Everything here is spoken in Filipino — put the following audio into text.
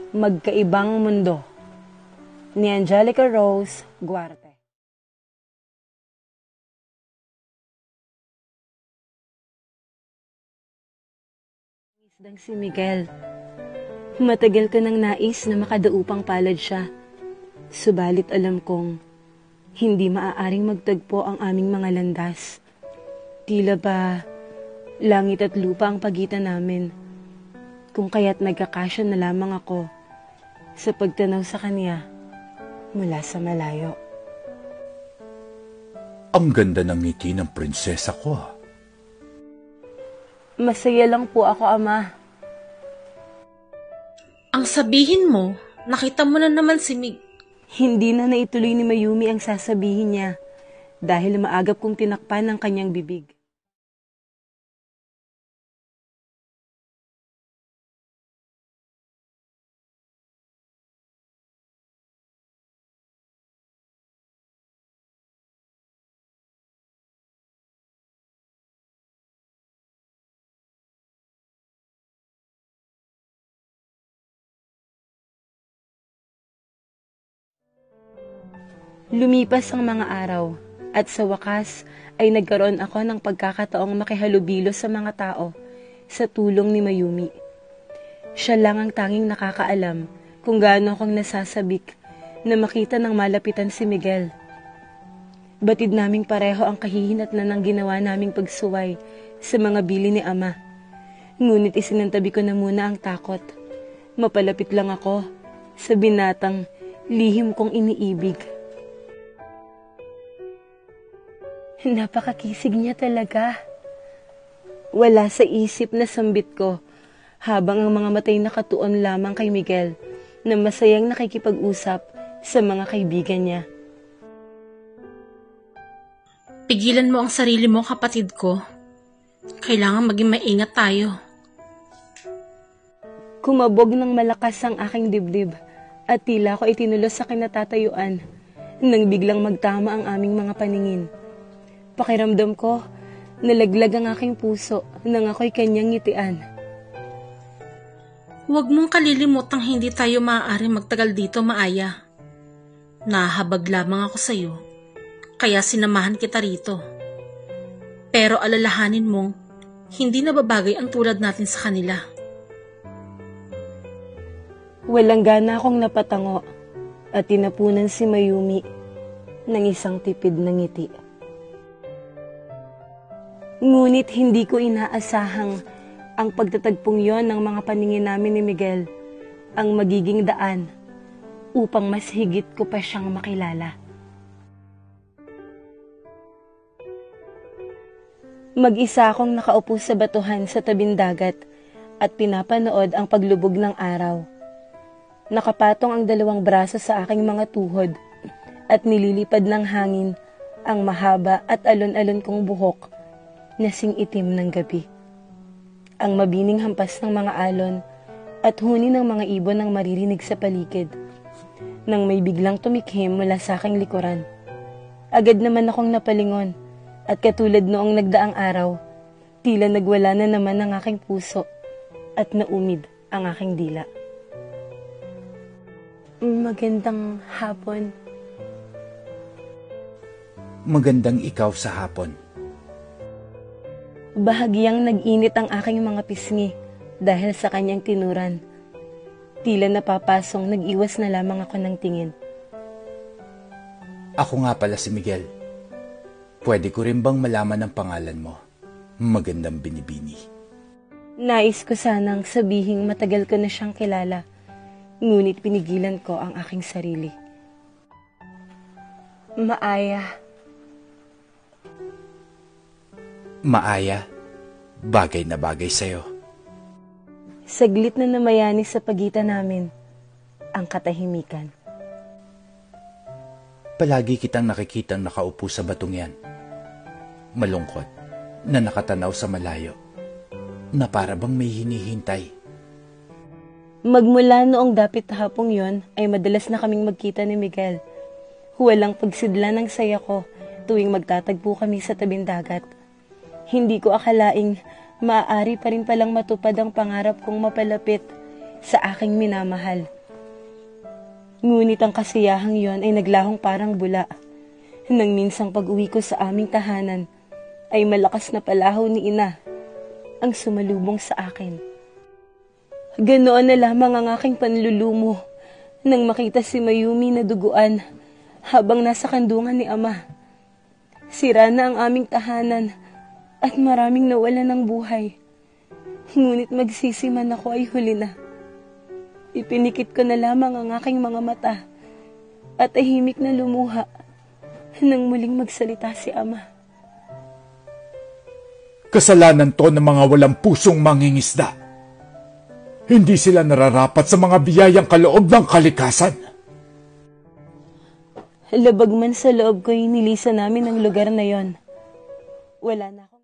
Magkaibang Mundo ni Angelica Rose Guarte. Isdang si Miguel. Matagal ko nang nais na makadaupang palad siya. Subalit alam kong hindi maaaring magtagpo ang aming mga landas. Tila ba langit at lupa ang pagitan namin. Kung kaya't nagkakasya na lamang ako sa pagtanaw sa kanya mula sa malayo. Ang ganda ng ngiti ng prinsesa ko. Masaya lang po ako, Ama. Ang sabihin mo, nakita mo na naman si Mig. Hindi na naituloy ni Mayumi ang sasabihin niya dahil maagap kong tinakpan ang kanyang bibig. Lumipas ang mga araw at sa wakas ay nagkaroon ako ng pagkakataong makihalubilo sa mga tao sa tulong ni Mayumi. Siya lang ang tanging nakakaalam kung gaano akong nasasabik na makita ng malapitan si Miguel. Batid naming pareho ang kahihinatnan ng ginawa naming pagsuway sa mga bili ni Ama. Ngunit isinantabi ko na muna ang takot. Mapalapit lang ako sa binatang lihim kong iniibig. Napakakisig niya talaga. Wala sa isip na sambit ko habang ang mga matay nakatuon lamang kay Miguel na masayang nakikipag-usap sa mga kaibigan niya. Pigilan mo ang sarili mo, kapatid ko. Kailangan maging maingat tayo. Kumabog ng malakas ang aking dibdib at tila ko itinulos sa kinatatayuan nang biglang magtama ang aming mga paningin. Pakiramdam ko, nalaglag ang aking puso nang ako'y kanyang ngitian. Huwag mong kalilimutang hindi tayo maaaring magtagal dito, Maaya. Nahabag lamang ako sa iyo, kaya sinamahan kita rito. Pero alalahanin mong, hindi nababagay ang tulad natin sa kanila. Walang gana akong napatango at tinapunan si Mayumi ng isang tipid na ngiti. Ngunit hindi ko inaasahang ang pagtatagpong yon ng mga paningin namin ni Miguel ang magiging daan upang mas higit ko pa siyang makilala. Mag-isa akong nakaupo sa batuhan sa tabing dagat at pinapanood ang paglubog ng araw. Nakapatong ang dalawang braso sa aking mga tuhod at nililipad ng hangin ang mahaba at alon-alon kong buhok na sing-itim ng gabi. Ang mabining hampas ng mga alon at huni ng mga ibon ang maririnig sa paligid. Nang may biglang tumikhim mula sa aking likuran, agad naman akong napalingon at katulad noong nagdaang araw, tila nagwala na naman ang aking puso at naumid ang aking dila. Magandang hapon. Magandang ikaw sa hapon. Bahagyang nag-init ang aking mga pisngi dahil sa kanyang tinuran. Tila napapasong nag-iwas na lamang ako ng tingin. Ako nga pala si Miguel. Pwede ko rin bang malaman ang pangalan mo? Magandang binibini. Nais ko sanang sabihing matagal ko na siyang kilala, ngunit pinigilan ko ang aking sarili. Maaya. Maaya, bagay na bagay sa'yo. Saglit na namayani sa pagitan namin ang katahimikan. Palagi kitang nakikitang nakaupo sa batong yan. Malungkot na nakatanaw sa malayo, na para bang may hinihintay. Magmula noong dapit hapong yon ay madalas na kaming magkita ni Miguel. Walang pagsidla ng saya ko tuwing magtatagpo kami sa tabing dagat. Hindi ko akalaing maaari pa rin palang matupad ang pangarap kong mapalapit sa aking minamahal Ngunit ang kasiyahang yon ay naglahong parang bula. Nang minsang pag-uwi ko sa aming tahanan, ay malakas na palahaw ni ina ang sumalubong sa akin. Ganoon na lamang ang aking panlulumo nang makita si Mayumi na duguan habang nasa kandungan ni ama. Sira na ang aming tahanan at maraming nawala ng buhay. Ngunit magsisiman ako ay huli na. Ipinikit ko na lamang ang aking mga mata at tahimik na lumuha nang muling magsalita si ama. Kasalanan to ng mga walang pusong mangingisda. Hindi sila nararapat sa mga biyayang kaloob ng kalikasan. Labag man sa loob ko, nilisan namin ang lugar na yon. Wala na ako.